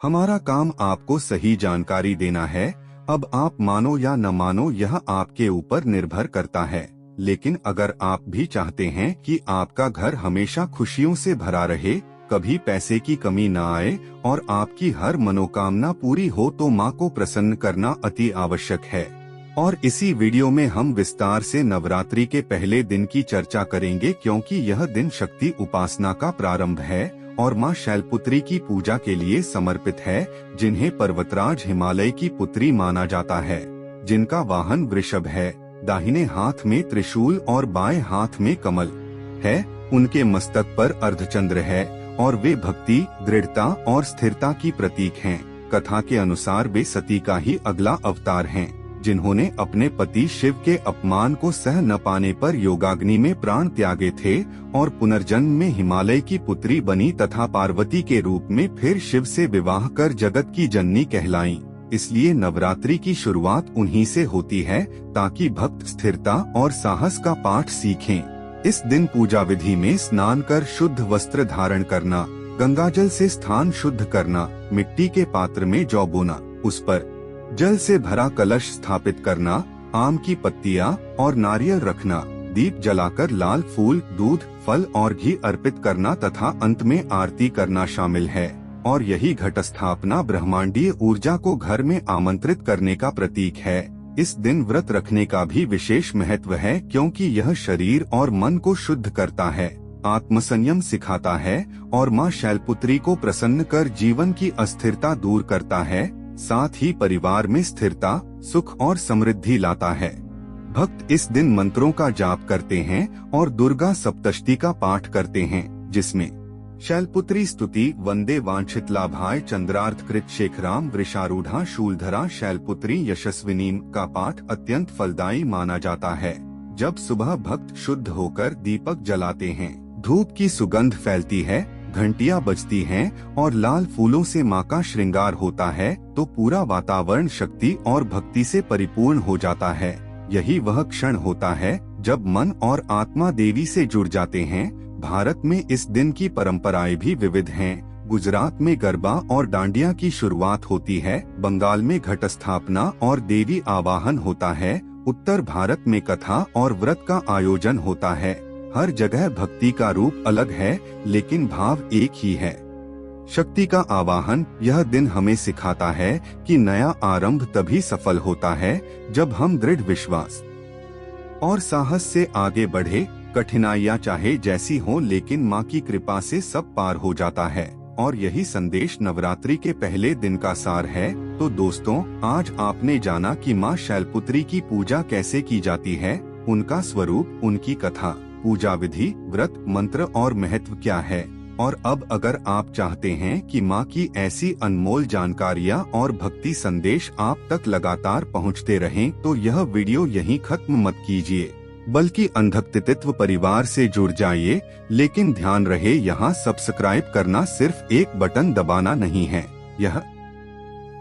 हमारा काम आपको सही जानकारी देना है। अब आप मानो या न मानो यह आपके ऊपर निर्भर करता है। लेकिन अगर आप भी चाहते हैं कि आपका घर हमेशा खुशियों से भरा रहे, कभी पैसे की कमी न आए और आपकी हर मनोकामना पूरी हो, तो माँ को प्रसन्न करना अति आवश्यक है। और इसी वीडियो में हम विस्तार से नवरात्रि के पहले दिन की चर्चा करेंगे, क्योंकि यह दिन शक्ति उपासना का प्रारंभ है और माँ शैलपुत्री की पूजा के लिए समर्पित है, जिन्हें पर्वतराज हिमालय की पुत्री माना जाता है, जिनका वाहन वृषभ है, दाहिने हाथ में त्रिशूल और बाएं हाथ में कमल है। उनके मस्तक पर अर्धचंद्र है और वे भक्ति, दृढ़ता और स्थिरता की प्रतीक हैं। कथा के अनुसार वे सती का ही अगला अवतार हैं, जिन्होंने अपने पति शिव के अपमान को सह न पाने पर योगाग्नि में प्राण त्यागे थे और पुनर्जन्म में हिमालय की पुत्री बनी तथा पार्वती के रूप में फिर शिव से विवाह कर जगत की जननी कहलाईं। इसलिए नवरात्रि की शुरुआत उन्हीं से होती है, ताकि भक्त स्थिरता और साहस का पाठ सीखें। इस दिन पूजा विधि में स्नान कर शुद्ध वस्त्र धारण करना, गंगाजल से स्थान शुद्ध करना, मिट्टी के पात्र में जौ बोना, उस पर जल से भरा कलश स्थापित करना, आम की पत्तियां और नारियल रखना, दीप जलाकर लाल फूल, दूध, फल और घी अर्पित करना तथा अंत में आरती करना शामिल है। और यही घट स्थापना ब्रह्मांडीय ऊर्जा को घर में आमंत्रित करने का प्रतीक है। इस दिन व्रत रखने का भी विशेष महत्व है, क्योंकि यह शरीर और मन को शुद्ध करता है, आत्मसंयम सिखाता है और माँ शैलपुत्री को प्रसन्न कर जीवन की अस्थिरता दूर करता है, साथ ही परिवार में स्थिरता, सुख और समृद्धि लाता है। भक्त इस दिन मंत्रों का जाप करते हैं और दुर्गा सप्तशती का पाठ करते हैं, जिसमें शैलपुत्री स्तुति, वंदे वांछित लाभाय चंद्रार्धकृत शेखराम वृषारूढ़ा शूलधरा शैलपुत्री यशस्विनीम का पाठ अत्यंत फलदायी माना जाता है। जब सुबह भक्त शुद्ध होकर दीपक जलाते हैं, धूप की सुगंध फैलती है, घंटियां बजती हैं और लाल फूलों से माँ का श्रृंगार होता है, तो पूरा वातावरण शक्ति और भक्ति से परिपूर्ण हो जाता है। यही वह क्षण होता है जब मन और आत्मा देवी से जुड़ जाते हैं। भारत में इस दिन की परंपराएं भी विविध हैं। गुजरात में गरबा और डांडिया की शुरुआत होती है, बंगाल में घट स्थापना और देवी आवाहन होता है, उत्तर भारत में कथा और व्रत का आयोजन होता है। हर जगह भक्ति का रूप अलग है, लेकिन भाव एक ही है, शक्ति का आवाहन। यह दिन हमें सिखाता है कि नया आरंभ तभी सफल होता है जब हम दृढ़ विश्वास और साहस से आगे बढ़े। कठिनाइयां चाहे जैसी हों, लेकिन माँ की कृपा से सब पार हो जाता है। और यही संदेश नवरात्रि के पहले दिन का सार है। तो दोस्तों, आज आपने जाना कि माँ शैलपुत्री की पूजा कैसे की जाती है, उनका स्वरूप, उनकी कथा, पूजा विधि, व्रत, मंत्र और महत्व क्या है। और अब अगर आप चाहते हैं कि माँ की ऐसी अनमोल जानकारियाँ और भक्ति संदेश आप तक लगातार पहुँचते रहें, तो यह वीडियो यहीं खत्म मत कीजिए, बल्कि अंधकतित्व परिवार से जुड़ जाइए। लेकिन ध्यान रहे, यहाँ सब्सक्राइब करना सिर्फ एक बटन दबाना नहीं है, यह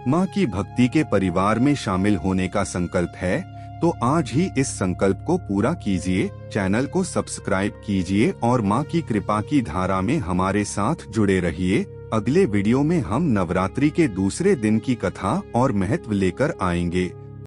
माँ की भक्ति के परिवार में शामिल होने का संकल्प है। तो आज ही इस संकल्प को पूरा कीजिए, चैनल को सब्सक्राइब कीजिए और माँ की कृपा की धारा में हमारे साथ जुड़े रहिए। अगले वीडियो में हम नवरात्रि के दूसरे दिन की कथा और महत्व लेकर आएंगे।